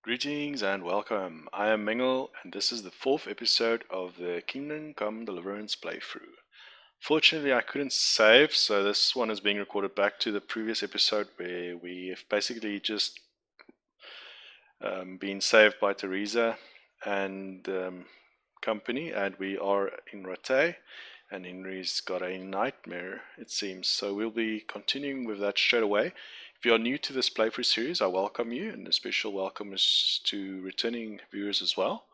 Greetings and welcome. I am Mengel, and this is the fourth episode of the Kingdom Come Deliverance playthrough. Fortunately, I couldn't save, so this one is being recorded back to the previous episode where we've basically just been saved by Teresa and company, and we are in Rattay, and Henry's got a nightmare, it seems. So we'll be continuing with that straight away. If you are new to this playthrough series, I welcome you, and a special welcome is to returning viewers as well.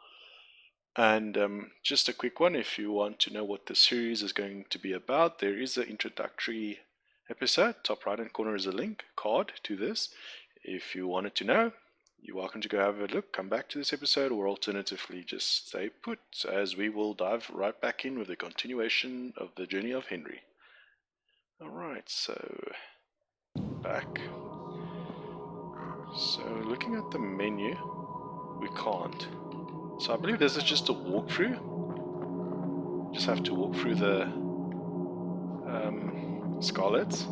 And just a quick one, if you want to know what the series is going to be about, there is an introductory episode. Top right hand corner is a link card to this. If you wanted to know, you're welcome to go have a look, come back to this episode, or alternatively just stay put, as we will dive right back in with the continuation of the journey of Henry. Alright, so back. So looking at the menu, we can't. So I believe this is just a walkthrough. Just have to walk through the Scarlets.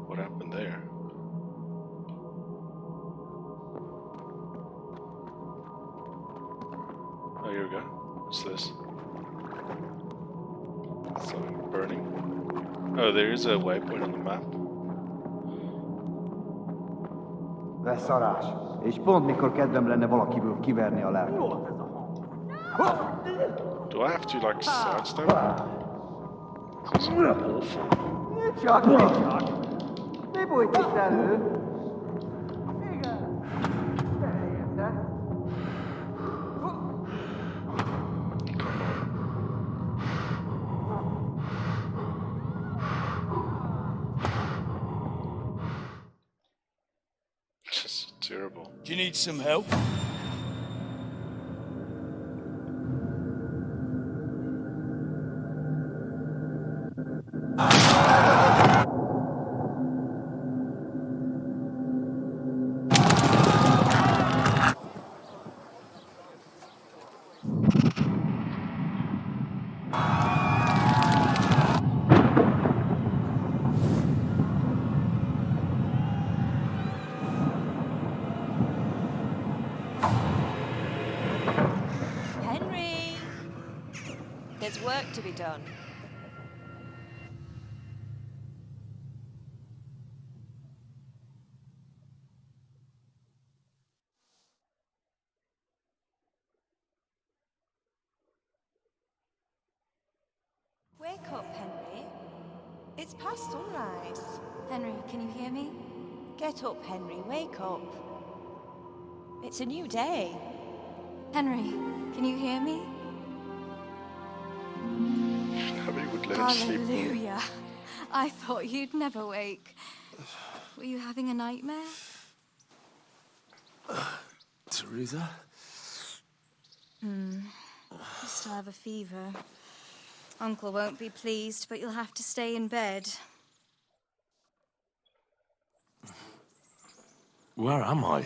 What happened there? Oh, here we go. What's this? Something burning. Oh, there is a waypoint on the map. Beszarás. És pont mikor kedvem lenne valakiből kiverni a lelket. Do I have to like sidestep? This is awful. Csak. Mi bújt itt elő? Igen. Elérte. Just terrible. Do you need some help? Henry! There's work to be done. Wake up, Henry. It's past sunrise. Henry, can you hear me? Get up, Henry. Wake up. It's a new day. Henry, can you hear me? Nobody would let him sleep. Hallelujah. I thought you'd never wake. Were you having a nightmare? Teresa? You still have a fever. Uncle won't be pleased, but you'll have to stay in bed. Where am I?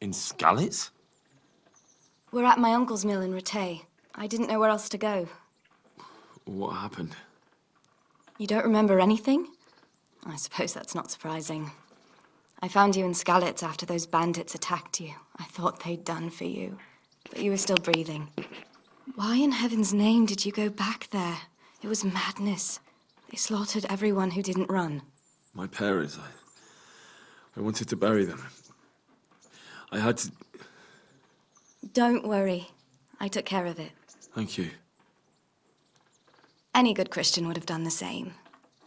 In Skalitz? We're at my uncle's mill in Rattay. I didn't know where else to go. What happened? You don't remember anything? I suppose that's not surprising. I found you in Skalitz after those bandits attacked you. I thought they'd done for you, but you were still breathing. Why in heaven's name did you go back there? It was madness. They slaughtered everyone who didn't run. My parents, I wanted to bury them. I had to... Don't worry. I took care of it. Thank you. Any good Christian would have done the same.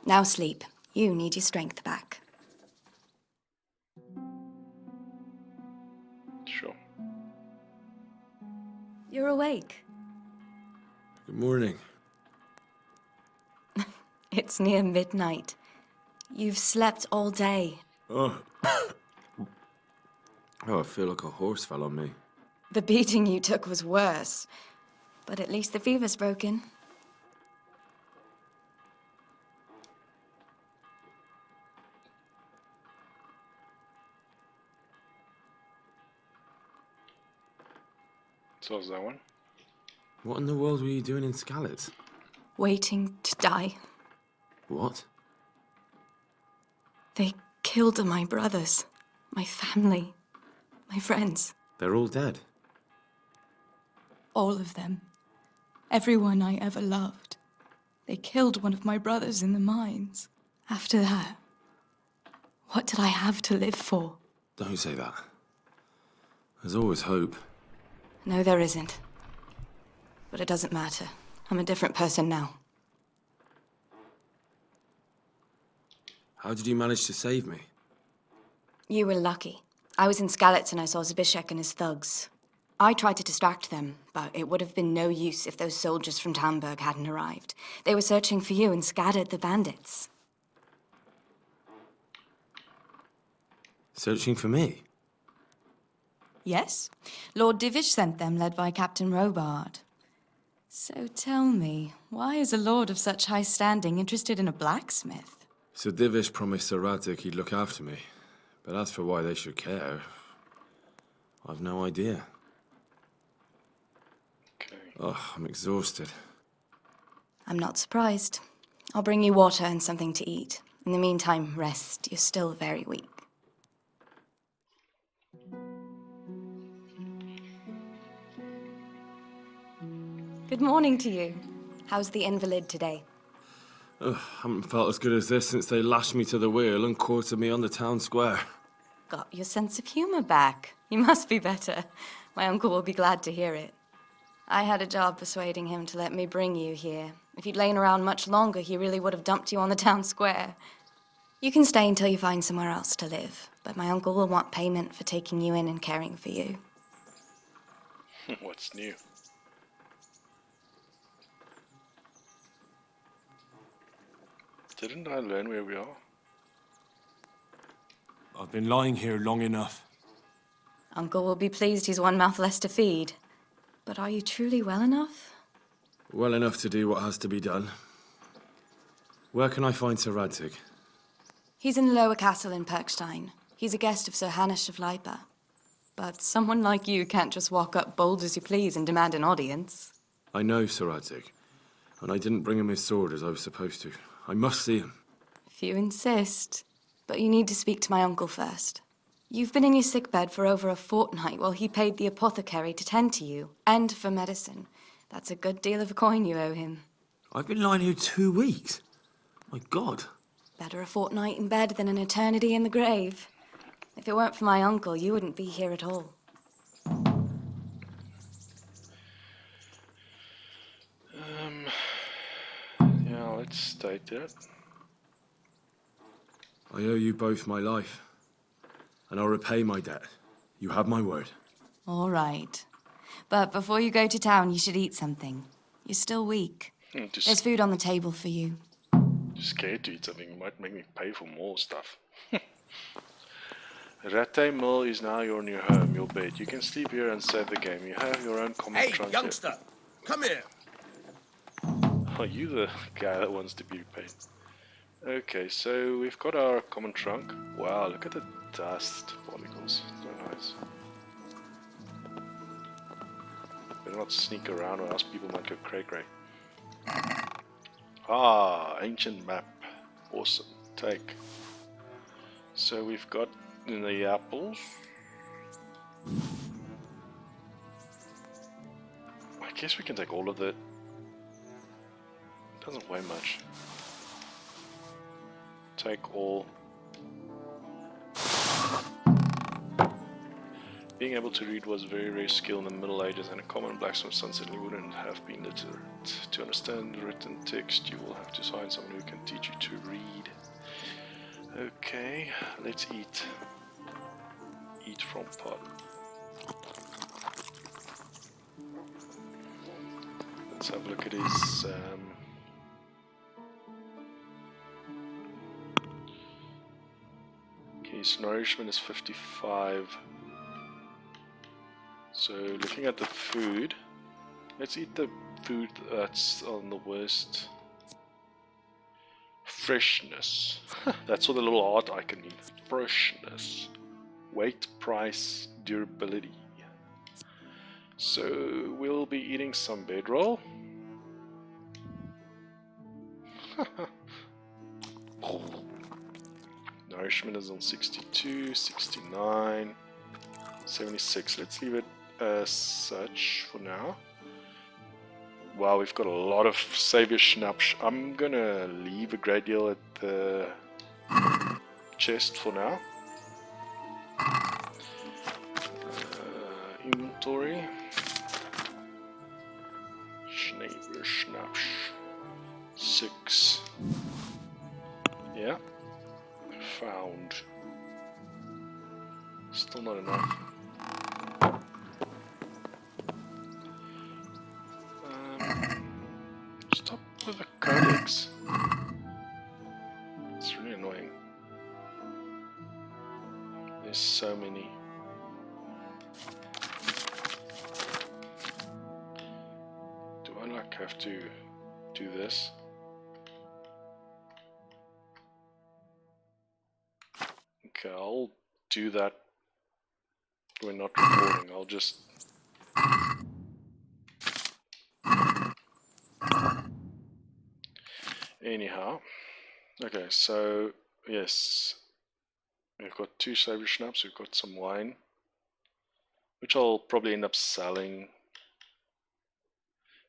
Now sleep. You need your strength back. Sure. You're awake. Good morning. It's near midnight. You've slept all day. Oh. Oh, I feel like a horse fell on me. The beating you took was worse. But at least the fever's broken. So is that one? What in the world were you doing in Skalitz? Waiting to die. What? They killed my brothers, my family, my friends. They're all dead. All of them. Everyone I ever loved. They killed one of my brothers in the mines. After that, what did I have to live for? Don't say that. There's always hope. No, there isn't. But it doesn't matter. I'm a different person now. How did you manage to save me? You were lucky. I was in Skalitz and I saw Zbyszek and his thugs. I tried to distract them, but it would have been no use if those soldiers from Tamberg hadn't arrived. They were searching for you and scattered the bandits. Searching for me? Yes. Lord Divish sent them, led by Captain Robard. So tell me, why is a lord of such high standing interested in a blacksmith? So Divish promised Sir Radzig he'd look after me. But as for why they should care, I've no idea. Okay. Oh, I'm exhausted. I'm not surprised. I'll bring you water and something to eat. In the meantime, rest. You're still very weak. Good morning to you. How's the invalid today? Ugh, haven't felt as good as this since they lashed me to the wheel and quartered me on the town square. Got your sense of humor back. You must be better. My uncle will be glad to hear it. I had a job persuading him to let me bring you here. If you'd lain around much longer, he really would have dumped you on the town square. You can stay until you find somewhere else to live, but my uncle will want payment for taking you in and caring for you. What's new? Didn't I learn where we are? I've been lying here long enough. Uncle will be pleased he's one mouth less to feed. But are you truly well enough? Well enough to do what has to be done. Where can I find Sir Radzig? He's in the lower castle in Perkstein. He's a guest of Sir Hanush of Leipa. But someone like you can't just walk up bold as you please and demand an audience. I know Sir Radzig, and I didn't bring him his sword as I was supposed to. I must see him. If you insist. But you need to speak to my uncle first. You've been in your sickbed for over a fortnight while he paid the apothecary to tend to you, and for medicine. That's a good deal of coin you owe him. I've been lying here 2 weeks. My God. Better a fortnight in bed than an eternity in the grave. If it weren't for my uncle, you wouldn't be here at all. Yeah, let's state that. I owe you both my life, and I'll repay my debt. You have my word. All right. But before you go to town, you should eat something. You're still weak. There's food on the table for you. Just scared to eat something. It might make me pay for more stuff. Rattay Mill is now your new home, your bed. You can sleep here and save the game. You have your own common Hey, trunk youngster! Come here! here. Are you the guy that wants to be paid? Okay, so we've got our common trunk. Wow, look at the dust particles. So nice. Better not sneak around or else people might go cray-cray. Ah, ancient map. Awesome. Take. So we've got the apples. I guess we can take all of it. Doesn't weigh much. Take all. Being able to read was very rare skill in the Middle Ages, and a common blacksmith's son certainly wouldn't have been literate. To understand the written text, you will have to find someone who can teach you to read. Okay, let's eat. Eat from pot. Let's have a look at his his nourishment is 55. So looking at the food, let's eat the food that's on the worst. Freshness. That's what the little heart icon means. Freshness. Weight, price, durability. So we'll be eating some bedroll. Nourishment is on 62, 69, 76. Let's leave it as such for now. Wow, we've got a lot of savior schnapps. I'm gonna leave a great deal at the chest for now. Inventory. Savior schnapps. 6. Yeah. Found. Still not enough. Stop with the codex. It's really annoying. There's so many. Do I like have to do this? Okay, I'll do that. We're not recording. I'll just anyhow. Okay, so yes, we've got 2 savior schnapps. We've got some wine, which I'll probably end up selling.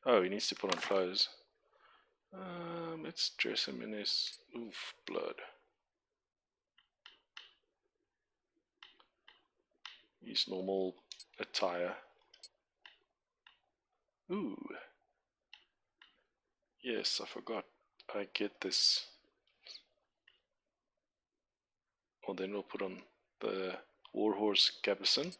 Oh, he needs to put on clothes. Let's dress him in his blood. His normal attire. Ooh. Yes, I forgot. I get this. Well, then we'll put on the warhorse Gabison.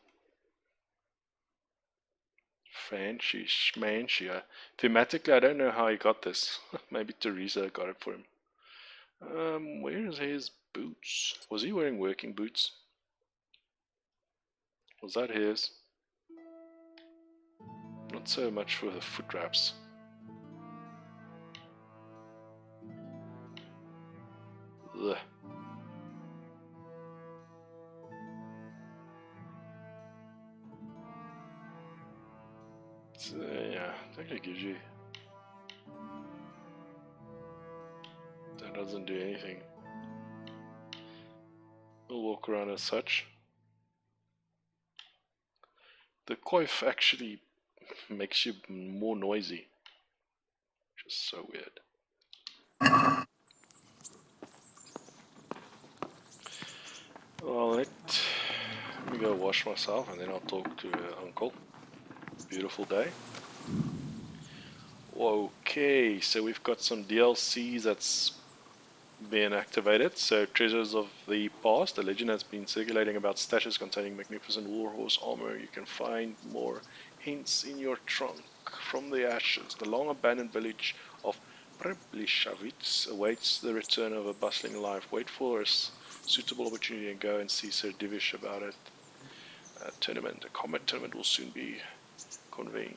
Fancy schmancy. Thematically, I don't know how he got this. Maybe Teresa got it for him. Where is his boots? Was he wearing working boots? Was that his? Not so much for the foot wraps. Ugh. Yeah, I think it gives you. That doesn't do anything. We'll walk around as such. The coif actually makes you more noisy. Which is so weird. Well, let me go wash myself and then I'll talk to Uncle. Beautiful day. Okay, so we've got some DLCs that's been activated. So Treasures of the Past. A legend has been circulating about stashes containing magnificent warhorse armor. You can find more hints in your trunk. From the ashes, the long abandoned village of Preblishavitz awaits the return of a bustling life. Wait for a suitable opportunity and go and see Sir Divish about it. A combat tournament will soon be convened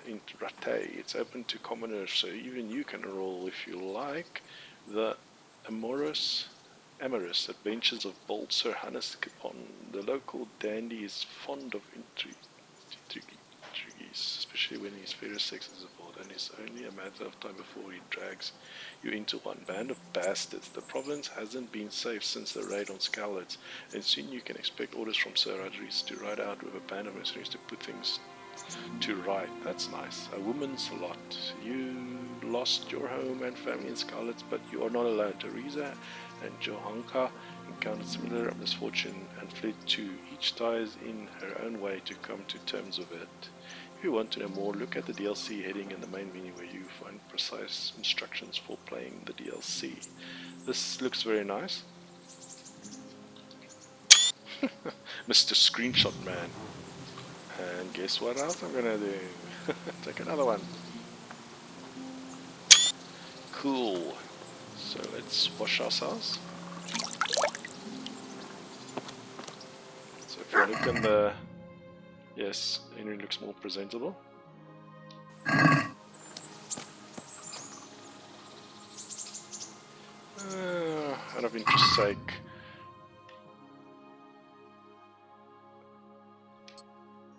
in Rattay. It's open to commoners, so even you can enroll if you like. The amorous adventures of bold Sir Hannes Capon. The local dandy is fond of intrigues, especially when his fair sex is aboard, and it's only a matter of time before he drags you into one. Band of bastards. The province hasn't been safe since the raid on Scarlets, and soon you can expect orders from Sir Rodriguez to ride out with a band of mercenaries to put things to right. That's nice. A woman's lot. You lost your home and family in Scarlets, but you are not alone. Teresa and Johanka encountered similar misfortune and fled too. Each ties in her own way to come to terms with it. If you want to know more, look at the DLC heading in the main menu where you find precise instructions for playing the DLC. This looks very nice. Mr. Screenshot Man. And guess what else I'm gonna do? Take another one. Cool. So let's wash ourselves. So if you look in the... Yes, Henry looks more presentable. Out of interest's sake.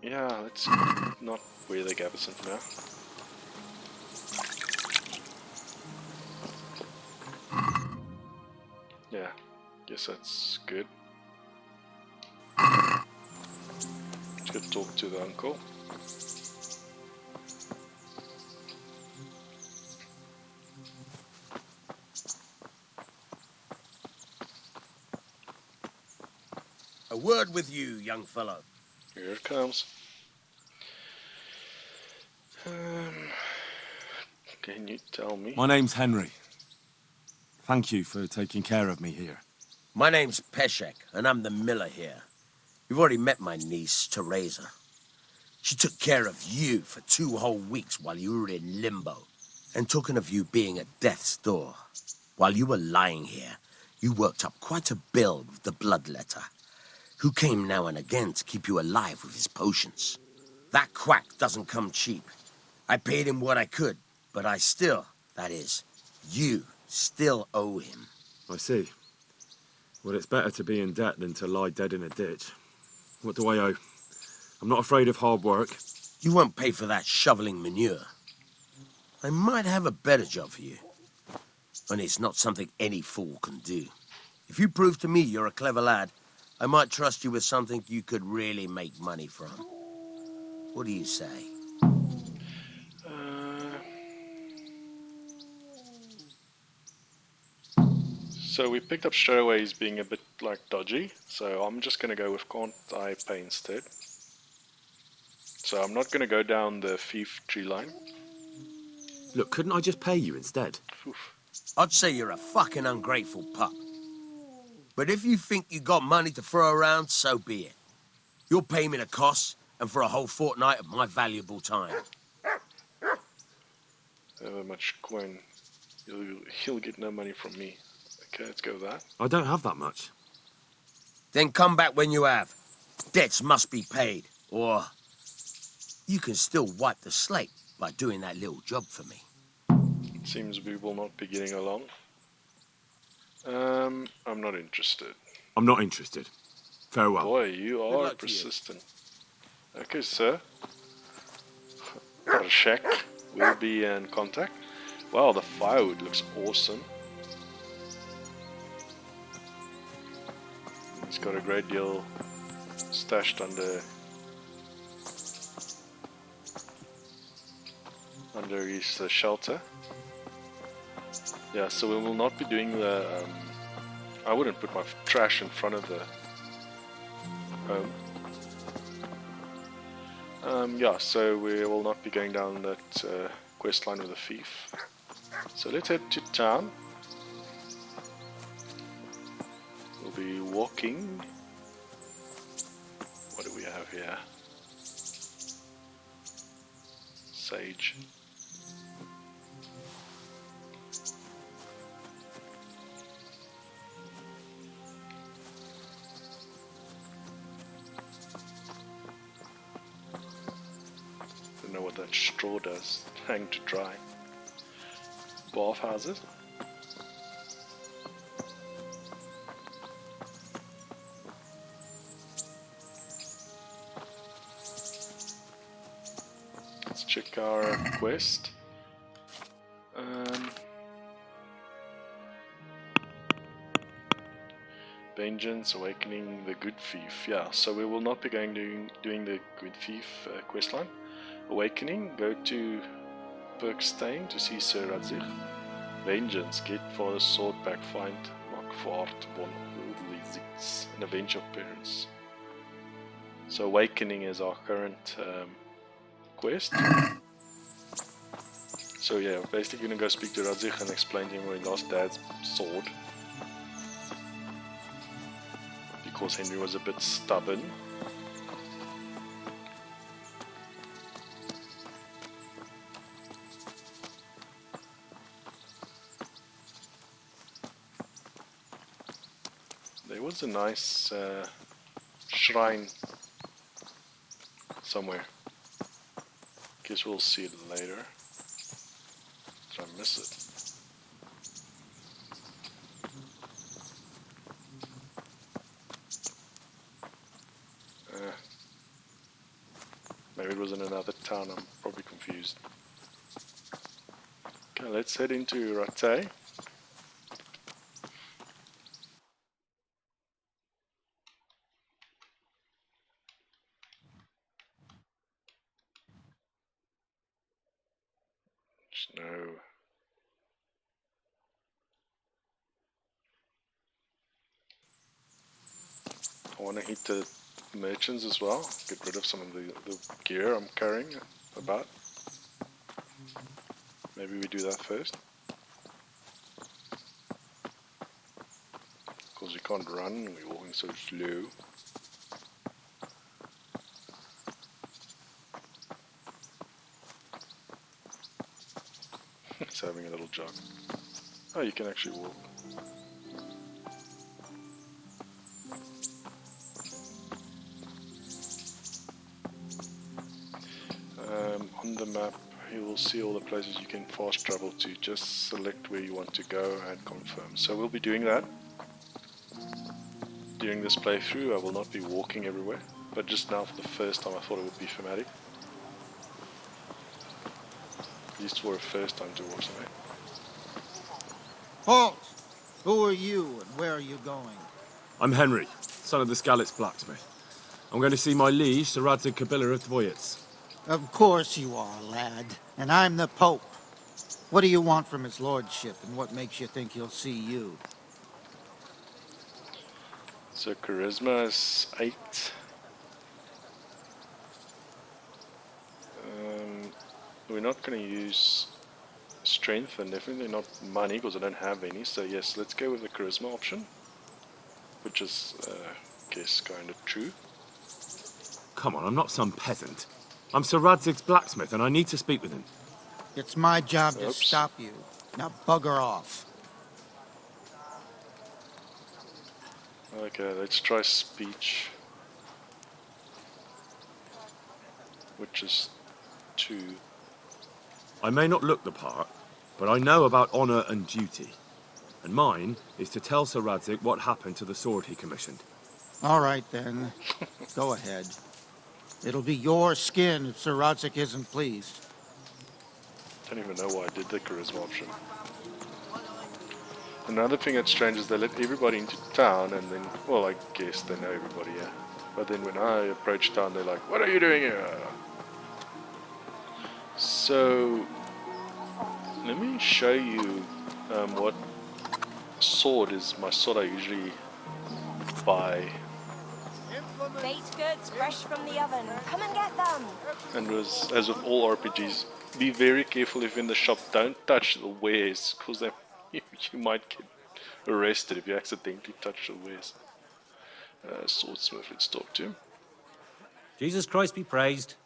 Yeah, let's not wear the Gabison for now. Yeah, Guess that's good. Let's go talk to the uncle. A word with you, young fellow. Here it comes. Can you tell me? My name's Henry. Thank you for taking care of me here. My name's Peshek, and I'm the miller here. You've already met my niece, Teresa. She took care of you for 2 whole weeks while you were in limbo. And talking of you being at death's door, while you were lying here, you worked up quite a bill with the bloodletter, who came now and again to keep you alive with his potions. That quack doesn't come cheap. I paid him what I could, but I still, that is, you still owe him. I see. Well, it's better to be in debt than to lie dead in a ditch. What do I owe? I'm not afraid of hard work. You won't pay for that shoveling manure. I might have a better job for you. And it's not something any fool can do. If you prove to me you're a clever lad, I might trust you with something you could really make money from. What do you say? So we picked up straight away he's being a bit like dodgy, so I'm just gonna go with can't I pay instead. So I'm not gonna go down the thief tree line. Look, couldn't I just pay you instead? Oof. I'd say you're a fucking ungrateful pup. But if you think you got money to throw around, so be it. You'll pay me the costs and for a whole fortnight of my valuable time. However much coin, he'll get no money from me. Okay, let's go with that. I don't have that much. Then come back when you have. Debts must be paid, or you can still wipe the slate by doing that little job for me. It seems we will not be getting along. I'm not interested. I'm not interested. Farewell. Boy, you Good are luck to you. persistent. Okay, sir. Check. We'll be in contact. Wow, the firewood looks awesome. He's got a great deal stashed under his shelter. Yeah, so we will not be doing the. I wouldn't put my trash in front of the home. Yeah, so we will not be going down that quest line with a thief. So let's head to town. We'll be walking. What do we have here? Sage. Don't know what that straw does. Hang to dry. Bathhouses. Let's check our quest. Vengeance, Awakening the Good Thief. Yeah, so we will not be doing the Good Thief questline. Awakening, go to Bergstein to see Sir Radzig. Vengeance, get Father's sword back, find Markvaart von Ulrich and avenge your parents. So Awakening is our current quest. So yeah, basically gonna go speak to Radzig and explain to him where he lost Dad's sword. Because Henry was a bit stubborn. There was a nice shrine somewhere. Guess we'll see it later. Did I miss it? Maybe it was in another town, I'm probably confused. Okay, let's head into Rattay. No. I want to hit the merchants as well. Get rid of some of the gear I'm carrying about. Maybe we do that first. Because we can't run, we're walking so slow. It's having a little jog. Oh, you can actually walk. On the map, you will see all the places you can fast travel to. Just select where you want to go and confirm. So we'll be doing that. During this playthrough, I will not be walking everywhere. But just now, for the first time, I thought it would be thematic. At least for a first time to watch something. Halt! Who are you and where are you going? I'm Henry, son of the Skalitz blacksmith. I'm going to see my liege, Sir Radzig Kabila of Dvoyets. Of course you are, lad. And I'm the Pope. What do you want from his lordship, and what makes you think he'll see you? So charisma is 8. We're not going to use strength and definitely not money because I don't have any. So yes, let's go with the charisma option, which is, I guess, kind of true. Come on, I'm not some peasant. I'm Sir Radzig's blacksmith and I need to speak with him. It's my job to Oops. stop you. Now bugger off. Okay, let's try speech, which is 2. I may not look the part, but I know about honour and duty. And mine is to tell Sir Radzig what happened to the sword he commissioned. All right, then. Go ahead. It'll be your skin if Sir Rodzik isn't pleased. Don't even know why I did the charisma option. Another thing that's strange is they let everybody into town and then, well, I guess they know everybody, yeah. But then when I approach town, they're like, what are you doing here? So, let me show you what sword is my sword I usually buy. Baked goods fresh from the oven. Come and get them. And as with all RPGs, be very careful if in the shop, don't touch the wares, because you might get arrested if you accidentally touch the wares. Swordsmith, let's talk to him. Jesus Christ be praised.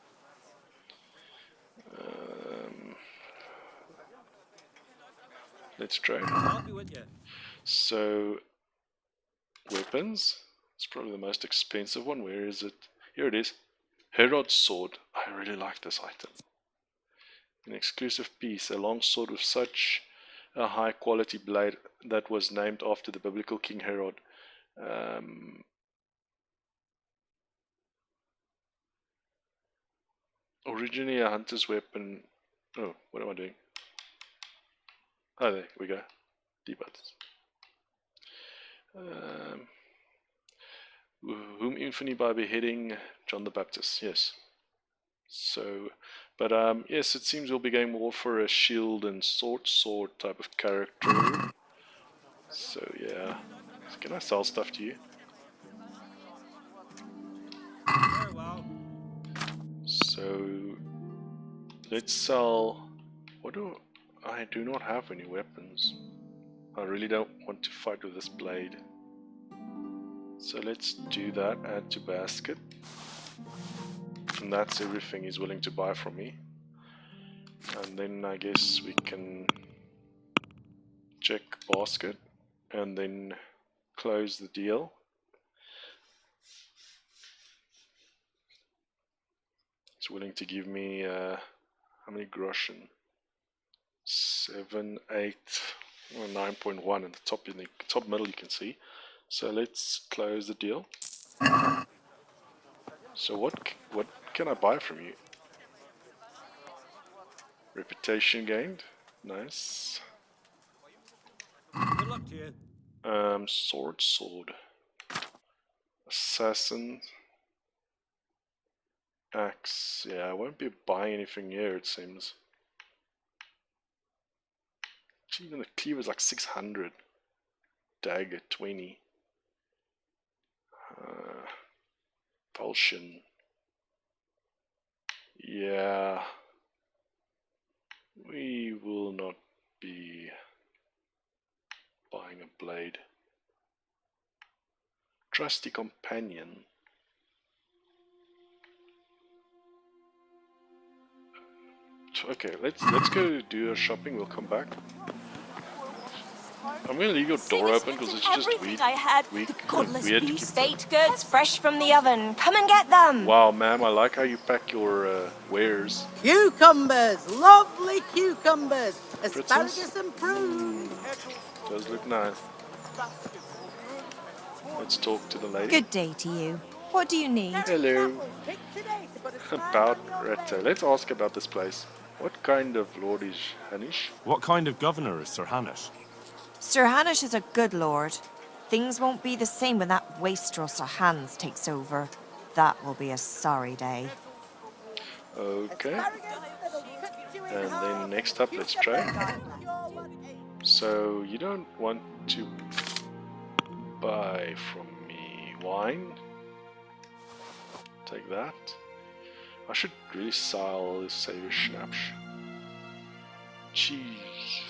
Let's try. I'll be with you. So, weapons. It's probably the most expensive one. Where is it? Here it is. Herod's sword. I really like this item. An exclusive piece. A long sword with such a high quality blade that was named after the biblical King Herod. Originally a hunter's weapon. Oh, what am I doing? Oh, there we go. D-buttons. Whom infamy by beheading John the Baptist. Yes. So, but yes, it seems we'll be going more for a shield and sword type of character. So yeah. Can I sell stuff to you? Very well. So let's sell. I do not have any weapons. I really don't want to fight with this blade. So let's do that. Add to basket. And that's everything he's willing to buy from me. And then I guess we can check basket and then close the deal. He's willing to give me how many groschen? 7, 8, or 9.1 in the top middle you can see. So let's close the deal. So what can I buy from you? Reputation gained. Nice. Good luck to you. Sword. Assassin. Axe. Yeah, I won't be buying anything here, it seems. Even the cleaver is like 600. Dagger 20. Falchion. Yeah. We will not be buying a blade. Trusty companion. Okay, let's go do our shopping. We'll come back. I'm gonna leave your door open because it's just weird. I had. Weird Godless to beast. keep. Baked goods fresh from the oven. Come and get them. Wow, ma'am, I like how you pack your wares. Cucumbers, lovely cucumbers, Pretzels? asparagus and prunes. Does look nice. Let's talk to the lady. Good day to you. What do you need? Hello. Pick today to put a smile About on your Rete. face. Let's ask about this place. What kind of lord is Hanish? What kind of governor is Sir Hanish? Sir Hanish is a good lord. Things won't be the same when that wastrel Sir Hans takes over. That will be a sorry day. Okay. Asparagus that'll cook you in And half. then next up, let's try. So you don't want to buy from me wine. Take that. I should really sell this Savior Schnaps. Cheese.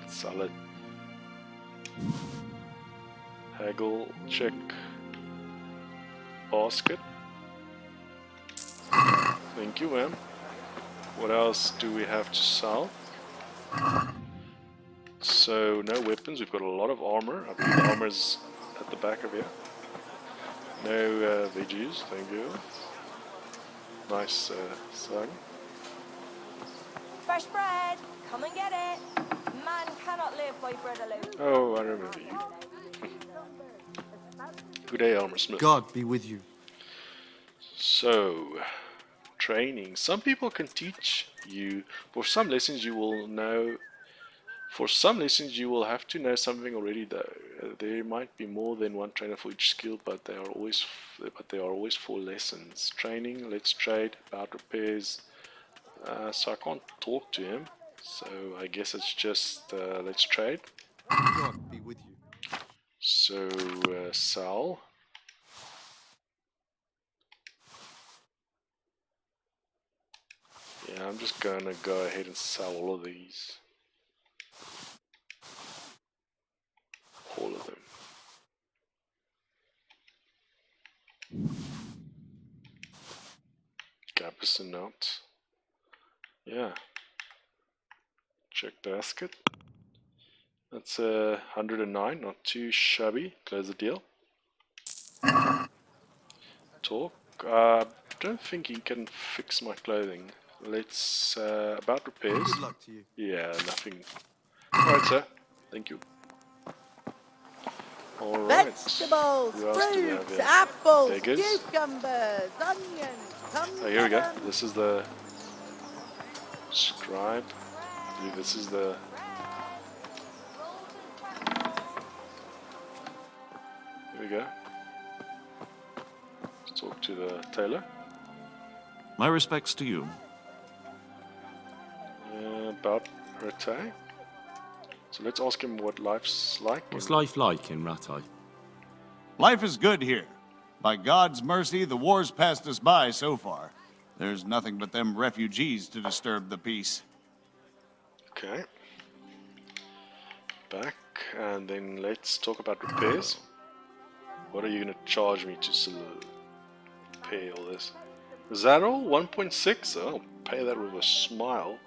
Salad. Haggle, check. Basket. Thank you, ma'am. What else do we have to sell? So, no weapons. We've got a lot of armor. I believe the armor's at the back of here. No veggies, thank you. Nice song. Fresh bread. Come and get it. Man cannot live by bread alone. Oh, I remember you. Good day, Armor Smith. God be with you. So, training. Some people can teach you. For some lessons you will know. For some lessons you will have to know something already though. There might be more than one trainer for each skill, but there are always 4 lessons. Training, let's trade, about repairs. So I can't talk to him. So I guess it's just let's trade. God be with you. So sell. Yeah, I'm just gonna go ahead and sell all of these. All of them. Gapison out. Yeah. Check basket. That's 109, not too shabby. Close the deal. Talk. Don't think he can fix my clothing. Let's about repairs. Good luck to you. Yeah, nothing. Alright, sir. Thank you. Alright. Vegetables, Who else do we have fruits, here? apples, Beggars. cucumbers, onions. Come Oh, here we go. get 'em. This is the scribe. I believe this is the. Here we go. Let's talk to the tailor. My respects to you. About Rete. So let's ask him what life's like. What's life like in Rattay? Life is good here. By God's mercy, the war's passed us by so far. There's nothing but them refugees to disturb the peace. Okay. Back, and then let's talk about repairs. What are you going to charge me to pay all this? Is that all? 1.6? I'll pay that with a smile.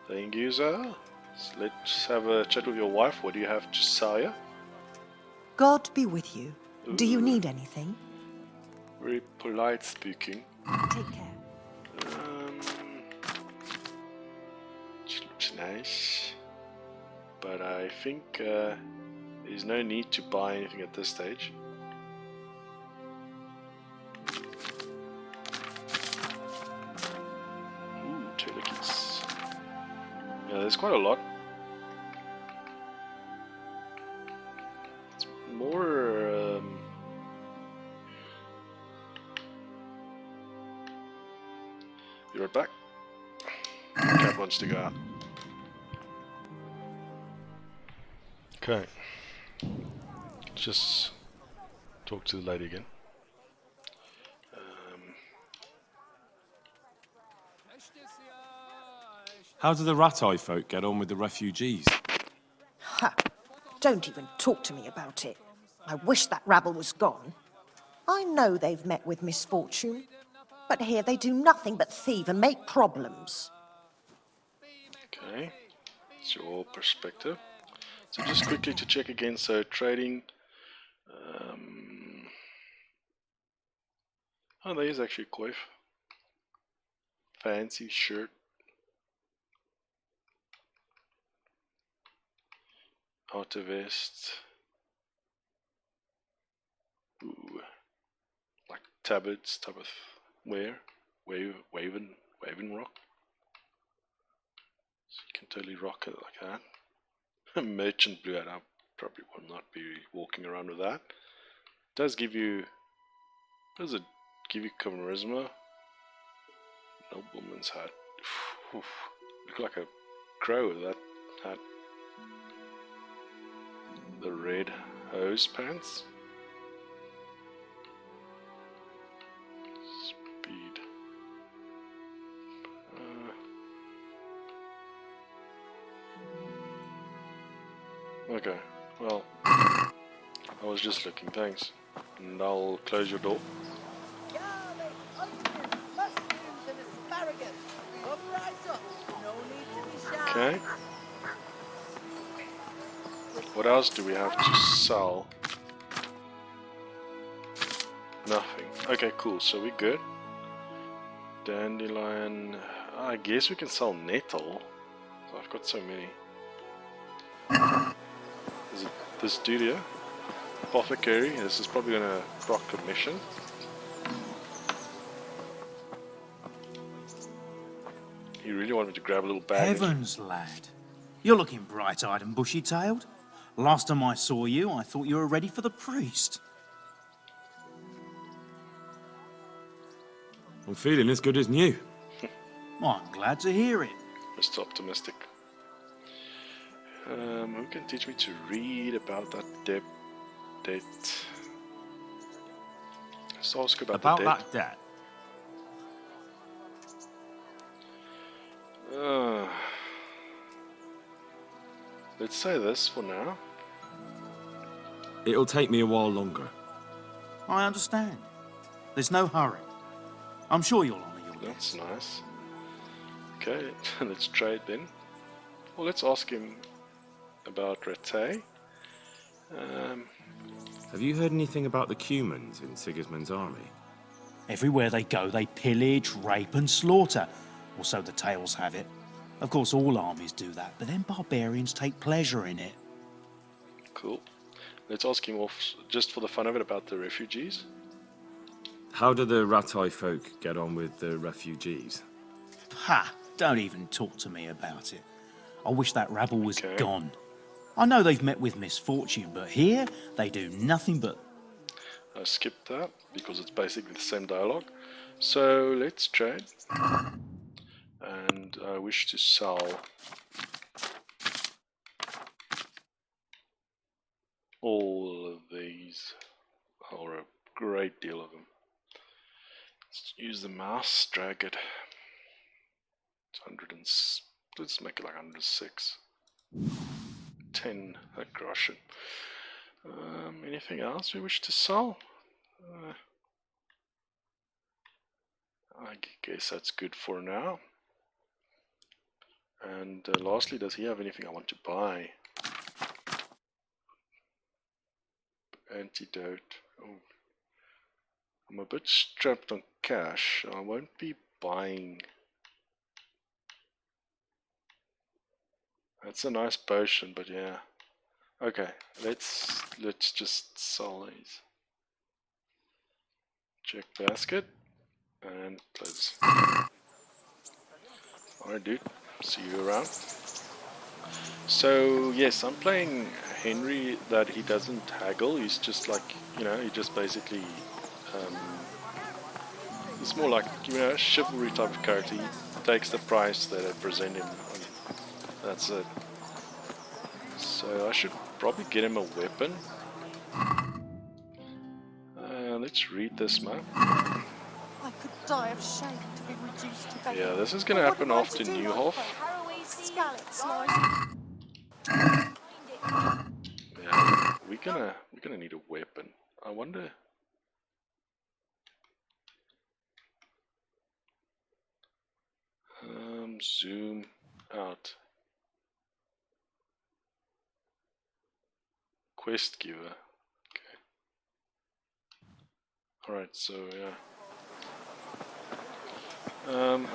Thank you, sir. So let's have a chat with your wife. What do you have to sell ya? God be with you. Do you Ooh. need anything? Very polite speaking. Take care. Which looks nice. But I think there's no need to buy anything at this stage. Ooh, telekits. Yeah, there's quite a lot. It's more. Be right back. Cat wants to go out. Okay. Just talk to the lady again. How do the Ratai folk get on with the refugees? Ha! Don't even talk to me about it. I wish that rabble was gone. I know they've met with misfortune, but here they do nothing but thieve and make problems. Okay. It's your perspective. So just quickly to check again, so trading. Oh, there is actually a coif. Fancy shirt. Outer vest. Ooh. Like tablets type of wear. Waven rock. So you can totally rock it like that. Merchant blue hat. I probably will not be walking around with that. Does give you. Does it give you charisma? Nobleman's hat. Oof. Look like a crow with that hat. The red hose pants. Speed. Okay, well, I was just looking, thanks. And I'll close your door. Garlic, onions, mushrooms, and asparagus. Come right up. No need to be shy. Okay. What else do we have to sell? Nothing. Okay, cool, so we're good. Dandelion. I guess we can sell nettle. I've got so many. Is it this dude here? Apothecary. This is probably gonna proc a mission. He really wanted me to grab a little bag. Heavens, lad. You're looking bright-eyed and bushy-tailed. Last time I saw you, I thought you were ready for the priest. I'm feeling as good as new. Well, I'm glad to hear it. Mr. Optimistic. Who can teach me to read about that date? Let's ask about the date. that debt? Let's say this for now. It'll take me a while longer. I understand. There's no hurry. I'm sure you'll honour your That's nice. Okay, let's trade then. Well, let's ask him about Rete. Have you heard anything about the Cumans in Sigismund's army? Everywhere they go, they pillage, rape, and slaughter. Or so the tales have it. Of course, all armies do that, but then barbarians take pleasure in it. Cool. Let's ask him off, just for the fun of it, about the refugees. How do the Ratai folk get on with the refugees? Ha! Don't even talk to me about it. I wish that rabble was gone. I know they've met with misfortune, but here they do nothing but... I skipped that because it's basically the same dialogue. So let's trade. And I wish to sell all of these, or a great deal of them. Let's use the mouse, drag it. It's 100 and let's make it like 106. 10, that crush it. Anything else we wish to sell? I guess that's good for now. And lastly, does he have anything I want to buy? Antidote. Oh. I'm a bit strapped on cash. I won't be buying. That's a nice potion, but yeah. Okay, let's just sell these. Check basket and close. Alright, dude. See you around. So yes, I'm playing Henry that he doesn't haggle. He's just like, you know, he just basically it's more like, you know, a chivalry type of character. He takes the price that I present him. That's it. So I should probably get him a weapon. Let's read this map. I could die of shame to be reduced to begging. Yeah, this is gonna But happen what am I after to do, Newhoff. Scallops lies. Yeah, we're gonna need a weapon. I wonder. Zoom out. Quest giver. Okay. All right. So yeah.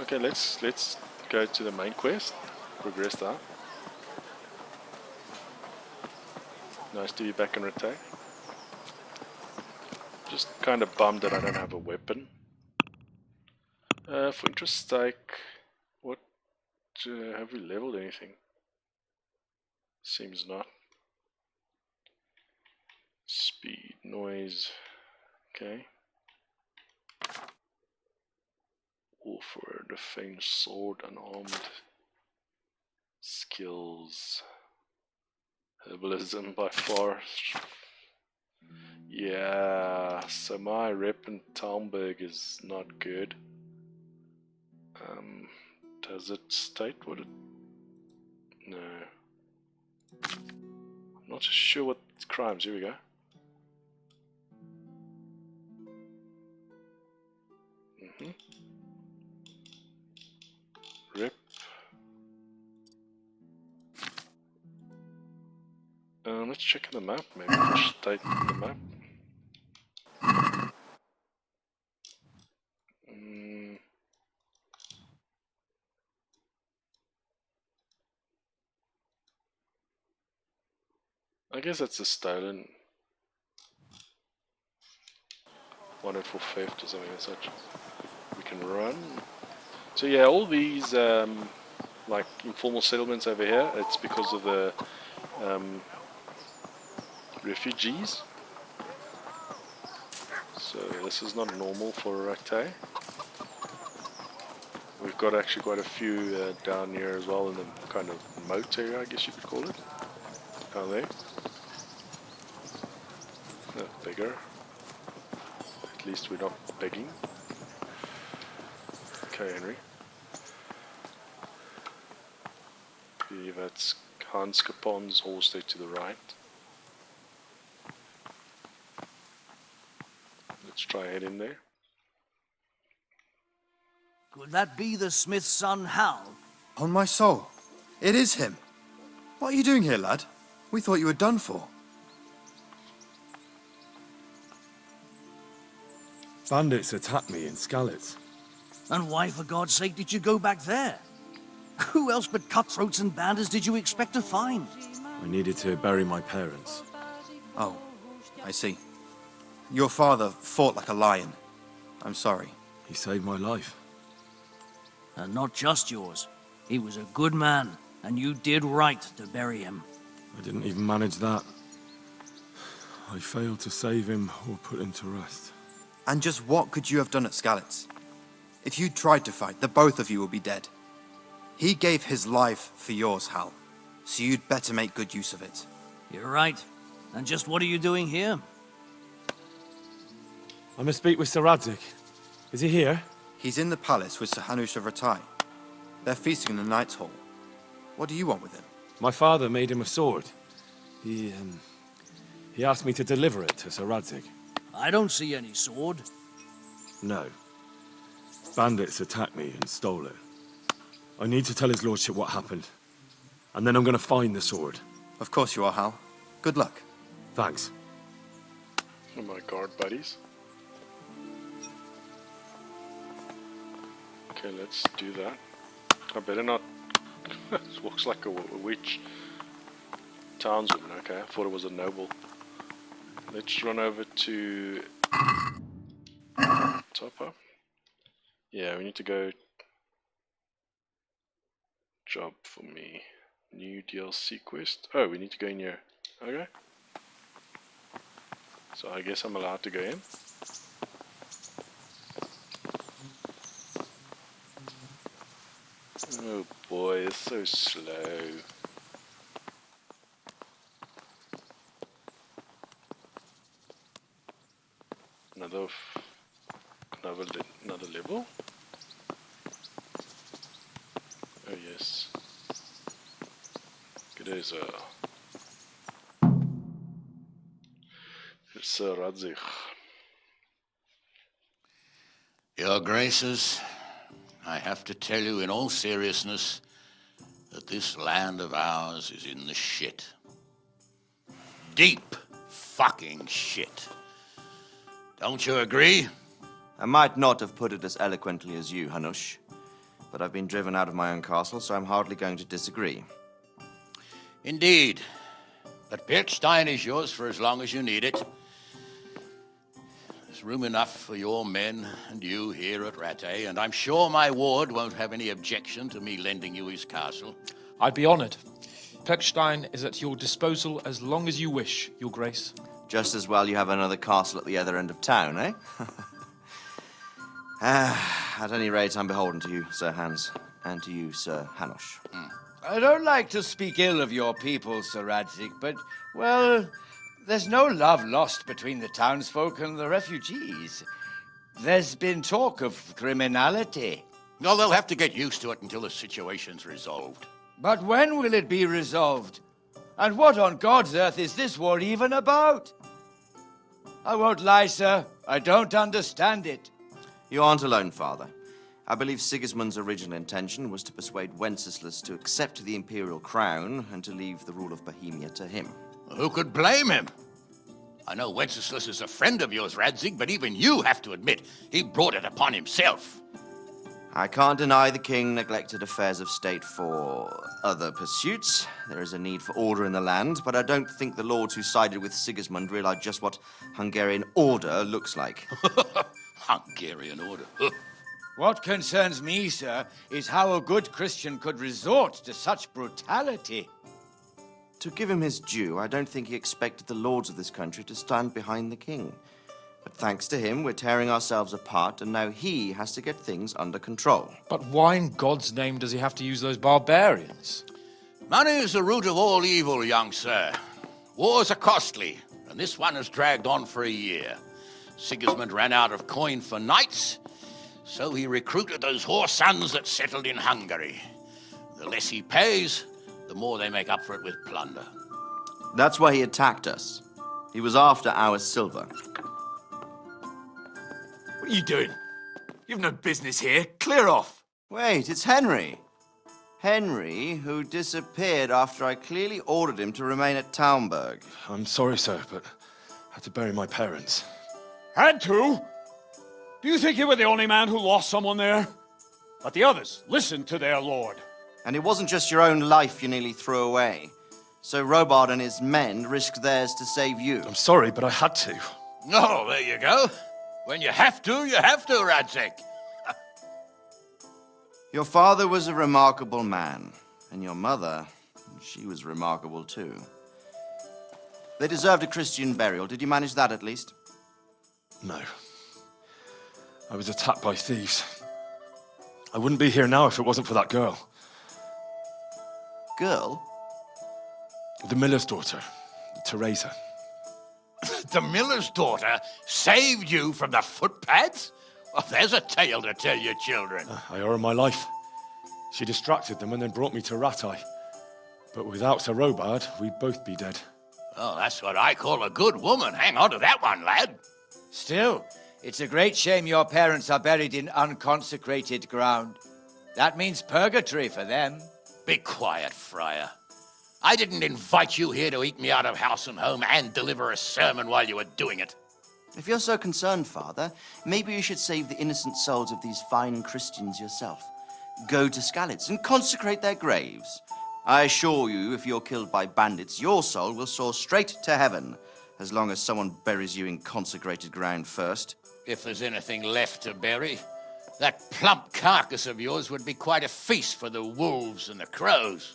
Okay. Let's go to the main quest. Progress that. Nice to be back in Rete. Just kind of bummed that I don't have a weapon. For interest sake, what have we leveled anything? Seems not. Speed, noise. Okay. Warfare, defense, sword, unarmed. Skills. Herbalism by far. Yeah, so my rep in Talmberg is not good. Does it state what it... No. I'm not sure what crimes. Here we go. Rep. Let's check the map. Maybe it'll state the map. I guess that's a stolen. Wanted for theft or something as such. We can run. So yeah, all these like informal settlements over here, it's because of the refugees. So this is not normal for Racte. We've got actually quite a few down here as well in the kind of moat area, I guess you could call it. Down there. Bigger. At least we're not begging. Okay, Henry. I believe that's Hans Capon's horse there to the right. Let's try head in there. Could that be the smith's son, Hal? On my soul, it is him. What are you doing here, lad? We thought you were done for. Bandits attacked me in Skalitz. And why, for God's sake, did you go back there? Who else but cutthroats and bandits did you expect to find? I needed to bury my parents. Oh, I see. Your father fought like a lion. I'm sorry. He saved my life. And not just yours. He was a good man, and you did right to bury him. I didn't even manage that. I failed to save him or put him to rest. And just what could you have done at Skalitz? If you tried to fight, the both of you will be dead. He gave his life for yours, Hal. So you'd better make good use of it. You're right. And just what are you doing here? I must speak with Sir Radzik. Is he here? He's in the palace with Sir Hanush of Ratai. They're feasting in the Knight's Hall. What do you want with him? My father made him a sword. He asked me to deliver it to Sir Radzik. I don't see any sword. No. Bandits attacked me and stole it. I need to tell his lordship what happened. And then I'm going to find the sword. Of course you are, Hal. Good luck. Thanks. Oh my god, buddies. Okay, let's do that. I better not... This looks like a witch. Townswoman, okay. I thought it was a noble. Let's run over to... Topper. Yeah, we need to go... Job for me. New DLC quest. Oh, we need to go in here. Okay. So I guess I'm allowed to go in. Oh boy, it's so slow. Another another level. Oh yes. G'day, Sir Radzig. Your Graces, I have to tell you in all seriousness that this land of ours is in the shit. Deep fucking shit. Don't you agree? I might not have put it as eloquently as you, Hanush, but I've been driven out of my own castle, so I'm hardly going to disagree. Indeed. But Birkstein is yours for as long as you need it. There's room enough for your men and you here at Rattay, and I'm sure my ward won't have any objection to me lending you his castle. I'd be honored. Pechstein is at your disposal as long as you wish, Your Grace. Just as well you have another castle at the other end of town, eh? At any rate, I'm beholden to you, Sir Hans, and to you, Sir Hanush. I don't like to speak ill of your people, Sir Radzig, but, well, there's no love lost between the townsfolk and the refugees. There's been talk of criminality. Well, they'll have to get used to it until the situation's resolved. But when will it be resolved? And what on God's earth is this war even about? I won't lie, sir. I don't understand it. You aren't alone, Father. I believe Sigismund's original intention was to persuade Wenceslas to accept the imperial crown and to leave the rule of Bohemia to him. Who could blame him? I know Wenceslas is a friend of yours, Radzig, but even you have to admit he brought it upon himself. I can't deny the king neglected affairs of state for other pursuits. There is a need for order in the land, but I don't think the lords who sided with Sigismund realized just what Hungarian order looks like. Hungarian order? What concerns me, sir, is how a good Christian could resort to such brutality. To give him his due, I don't think he expected the lords of this country to stand behind the king. But thanks to him, we're tearing ourselves apart, and now he has to get things under control. But why in God's name does he have to use those barbarians? Money is the root of all evil, young sir. Wars are costly, and this one has dragged on for a year. Sigismund ran out of coin for knights, so he recruited those whore sons that settled in Hungary. The less he pays, the more they make up for it with plunder. That's why he attacked us. He was after our silver. What are you doing? You've no business here. Clear off. Wait, it's Henry. Henry, who disappeared after I clearly ordered him to remain at Taunberg. I'm sorry, sir, but I had to bury my parents. Had to? Do you think you were the only man who lost someone there? But the others listened to their lord. And it wasn't just your own life you nearly threw away. So Robard and his men risked theirs to save you. I'm sorry, but I had to. Oh, there you go. When you have to, Radzig. Your father was a remarkable man, and your mother, she was remarkable too. They deserved a Christian burial. Did you manage that at least? No. I was attacked by thieves. I wouldn't be here now if it wasn't for that girl. Girl? The miller's daughter, Teresa. The miller's daughter saved you from the footpads? Well, there's a tale to tell your children. I owe her my life. She distracted them and then brought me to Rattay. But without Sir Robard, we'd both be dead. Oh, that's what I call a good woman. Hang on to that one, lad. Still, it's a great shame your parents are buried in unconsecrated ground. That means purgatory for them. Be quiet, friar. I didn't invite you here to eat me out of house and home and deliver a sermon while you were doing it. If you're so concerned, Father, maybe you should save the innocent souls of these fine Christians yourself. Go to Skalitz and consecrate their graves. I assure you, if you're killed by bandits, your soul will soar straight to heaven, as long as someone buries you in consecrated ground first. If there's anything left to bury, that plump carcass of yours would be quite a feast for the wolves and the crows.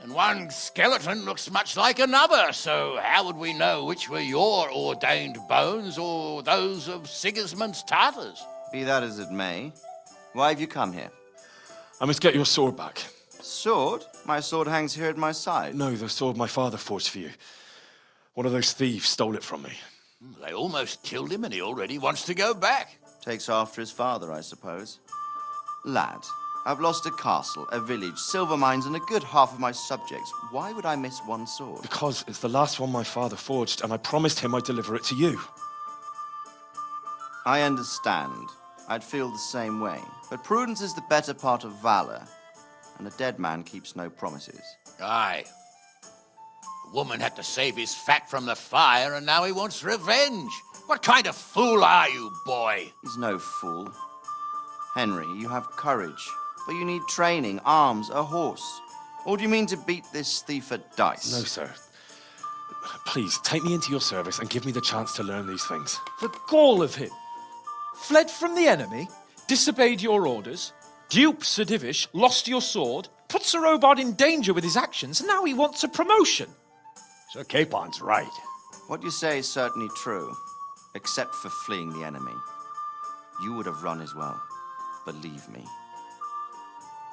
And one skeleton looks much like another, so how would we know which were your ordained bones or those of Sigismund's Tartars? Be that as it may, why have you come here? I must get your sword back. Sword? My sword hangs here at my side. No, the sword my father forged for you. One of those thieves stole it from me. They almost killed him and he already wants to go back. Takes after his father, I suppose. Lad, I've lost a castle, a village, silver mines, and a good half of my subjects. Why would I miss one sword? Because it's the last one my father forged, and I promised him I'd deliver it to you. I understand. I'd feel the same way. But prudence is the better part of valor, and a dead man keeps no promises. Aye. The woman had to save his fat from the fire, and now he wants revenge. What kind of fool are you, boy? He's no fool. Henry, you have courage, but you need training, arms, a horse. Or do you mean to beat this thief at dice? No, sir. Please, take me into your service and give me the chance to learn these things. The gall of him! Fled from the enemy, disobeyed your orders, duped Sir Divish, lost your sword, put Sir Robard in danger with his actions, and now he wants a promotion. Sir Capon's right. What you say is certainly true, except for fleeing the enemy. You would have run as well, believe me.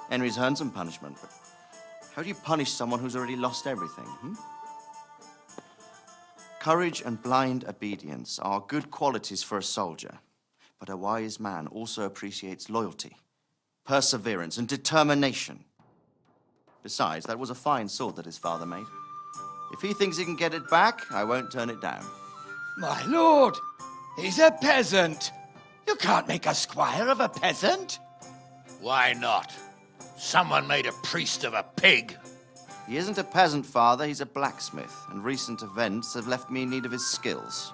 Henry's earned some punishment, but how do you punish someone who's already lost everything, Courage and blind obedience are good qualities for a soldier, but a wise man also appreciates loyalty, perseverance, and determination. Besides, that was a fine sword that his father made. If he thinks he can get it back, I won't turn it down. My lord, he's a peasant. You can't make a squire of a peasant. Why not? Someone made a priest of a pig. He isn't a peasant, father. He's a blacksmith, and recent events have left me in need of his skills.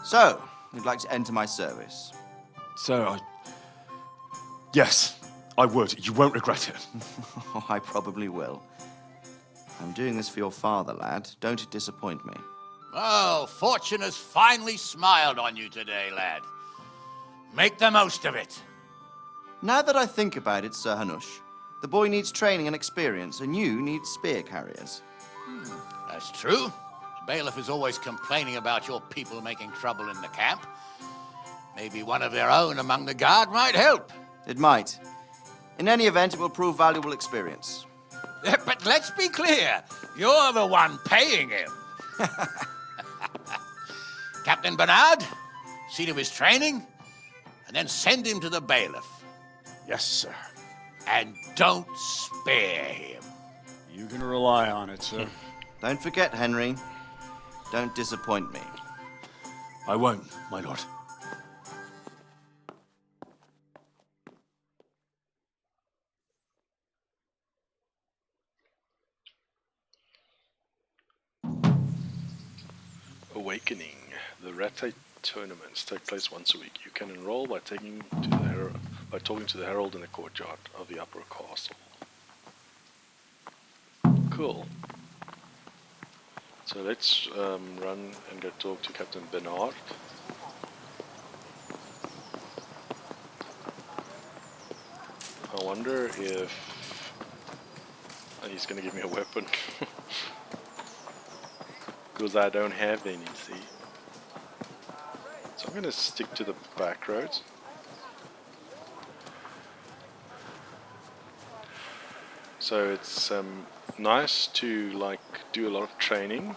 So, you'd like to enter my service? Sir, Yes, I would. You won't regret it. Oh, I probably will. I'm doing this for your father, lad. Don't it disappoint me. Oh, fortune has finally smiled on you today, lad. Make the most of it. Now that I think about it, Sir Hanush, the boy needs training and experience, and you need spear carriers. That's true. The bailiff is always complaining about your people making trouble in the camp. Maybe one of their own among the guard might help. It might. In any event, it will prove valuable experience. But let's be clear. You're the one paying him. Captain Bernard, see to his training, and then send him to the bailiff. Yes, sir. And don't spare him. You can rely on it, sir. Don't forget, Henry. Don't disappoint me. I won't, my lord. Awakening. The Rattay tournaments take place once a week. You can enroll by talking to the herald in the courtyard of the upper castle. Cool. So let's run and go talk to Captain Bernard. I wonder if he's going to give me a weapon. Because I don't have any, see. So I'm going to stick to the back roads. So it's nice to do a lot of training,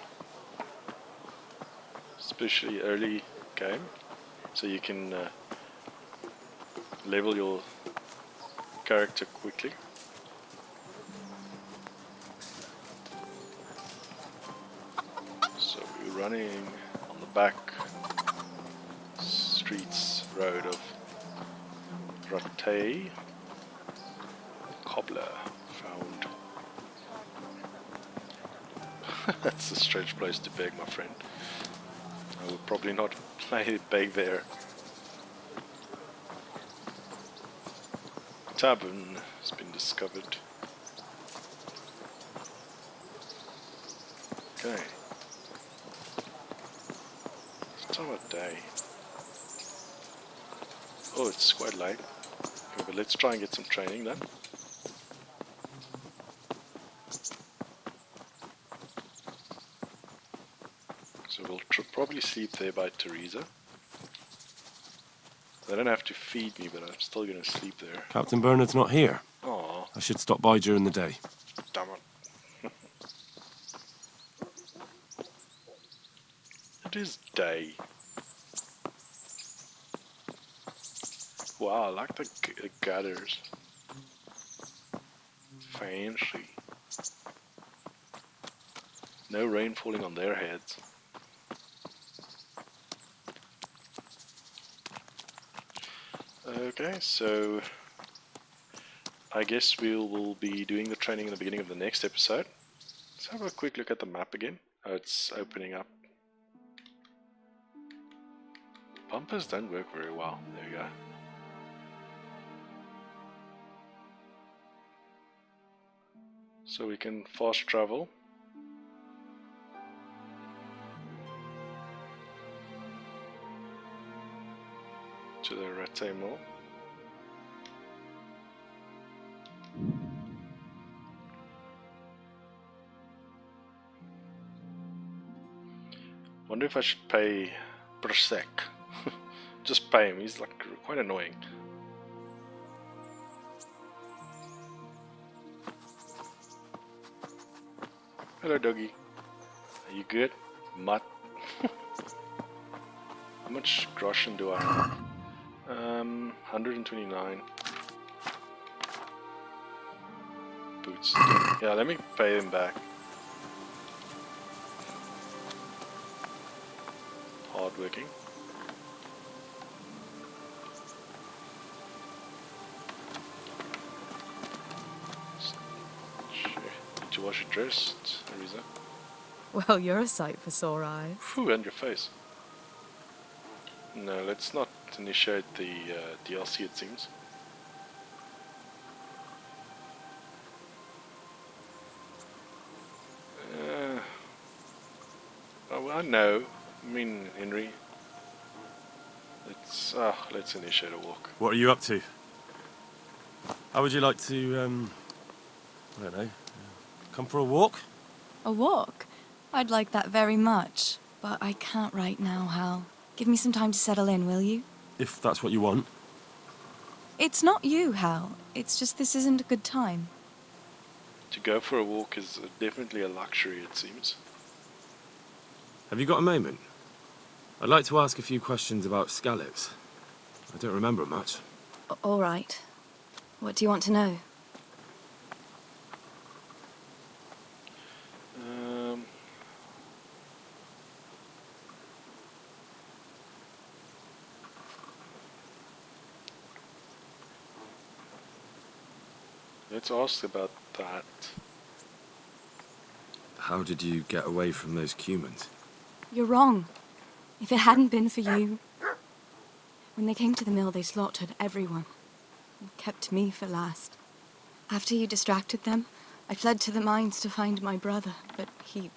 especially early game, so you can level your character quickly. So we're running on the back streets road of Rattay. Cobbler found. That's a strange place to beg, my friend. I would probably not beg there. Tavern has been discovered. Okay. It's time of day. Oh, it's quite late. Okay, but let's try and get some training then. So we'll probably sleep there by Teresa. They don't have to feed me, but I'm still going to sleep there. Captain Bernard's not here. Aww. I should stop by during the day. Damn it. It is day. Wow, I like the gutters. Fancy. No rain falling on their heads. Okay, so I guess we will be doing the training in the beginning of the next episode. Let's have a quick look at the map again. Oh, it's opening up. Bumpers don't work very well. There we go. So we can fast travel. To the Rattay Mall. Wonder if I should pay per sec. Just pay him, he's like quite annoying. Hello doggy. Are you good? Mutt. How much groschen do I have? 129. Boots. Yeah, let me pay him back. Hardworking. Need to wash your dress, Ariza. Well, you're a sight for sore eyes. Phew, and your face. No, let's not initiate the DLC, it seems. Oh, I know. I mean, Henry. Let's initiate a walk. What are you up to? How would you like to, I don't know, come for a walk? A walk? I'd like that very much. But I can't right now, Hal. Give me some time to settle in, will you? If that's what you want. It's not you, Hal. It's just this isn't a good time. To go for a walk is definitely a luxury, it seems. Have you got a moment? I'd like to ask a few questions about Skalitz. I don't remember much. All right. What do you want to know? Let's ask about that. How did you get away from those Cumans? You're wrong. If it hadn't been for you... When they came to the mill, they slaughtered everyone. And kept me for last. After you distracted them, I fled to the mines to find my brother, but he...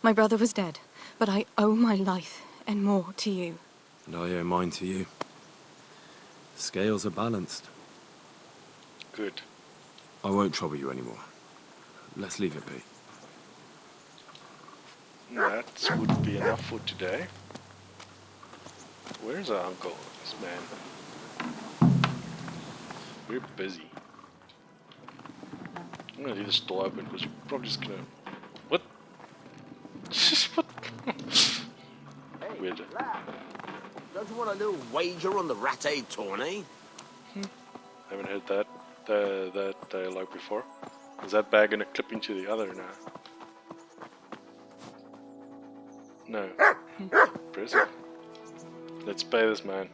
My brother was dead, but I owe my life and more to you. And I owe mine to you. The scales are balanced. Good. I won't trouble you anymore. Let's leave it be. That would be enough for today. Where's our uncle? This man. We're busy. I'm gonna leave this door open because we're probably just gonna... What? What? Weird. Don't you want a little wager on the Rattay tourney? Haven't heard that dialogue before. Is that bag gonna clip into the other now? No. Prison. Let's pay this man.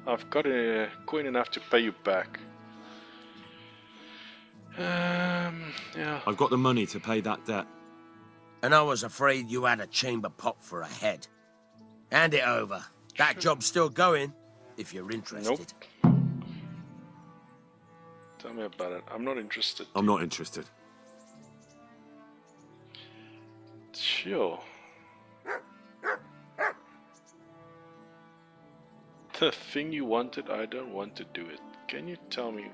I've got a coin enough to pay you back. Yeah. I've got the money to pay that debt. And I was afraid you had a chamber pot for a head. Hand it over. That job's still going, if you're interested. Nope. Tell me about it. I'm not interested. I'm not interested. Sure. The thing you wanted, I don't want to do it. Can you tell me?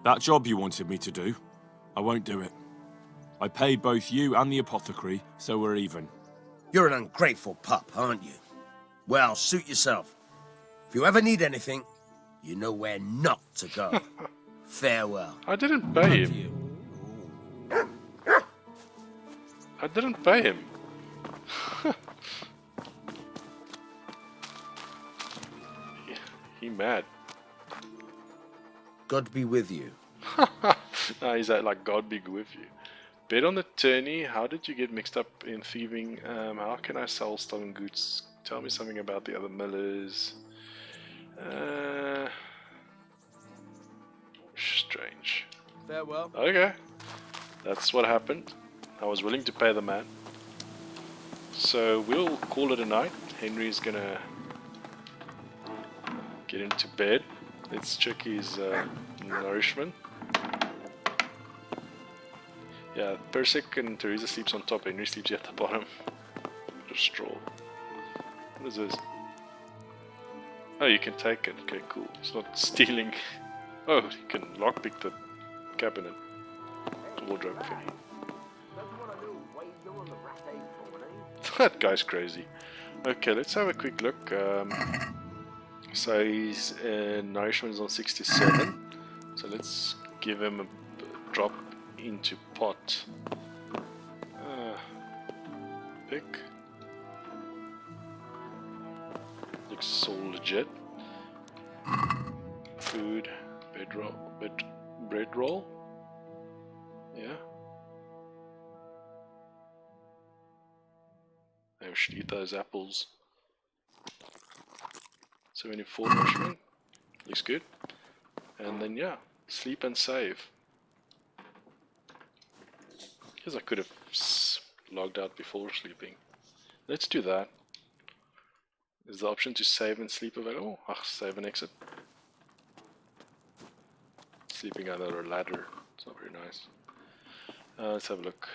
That job you wanted me to do, I won't do it. I paid both you and the apothecary, so we're even. You're an ungrateful pup, aren't you? Well, suit yourself. If you ever need anything, you know where not to go. Farewell. I didn't pay him. I didn't pay him. He mad. God be with you. No, he's like, God be with you. Bet on the tourney. How did you get mixed up in thieving? How can I sell stolen goods? Tell me something about the other millers. Strange. Farewell. Okay. That's what happened. I was willing to pay the man. So we'll call it a night. Henry's gonna get into bed. Let's check his nourishment. Yeah, Persik and Teresa sleeps on top. Henry sleeps at the bottom. Just straw. What is this? Oh, you can take it. Okay, cool. It's not stealing. Oh, you can lockpick the cabinet. Wardrobe thingy. That guy's crazy. Okay, let's have a quick look. So his nourishment is on 67. So let's give him a drop into pot. Pick. Looks all legit. Food, bread roll. Yeah. Maybe we should eat those apples. 74 nourishment. Looks good. And then yeah, sleep and save. Guess I could have logged out before sleeping. Let's do that. Is the option to save and sleep available? Ah, save and exit. Sleeping under a ladder. It's not very nice. Let's have a look.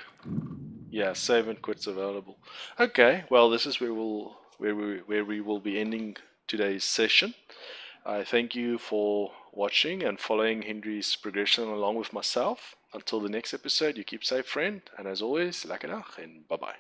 Yeah, save and quit's available. Okay, well this is where we will be ending today's session. I thank you for watching and following Henry's progression along with myself. Until the next episode, you keep safe, friend, and as always, lekker dag and bye bye.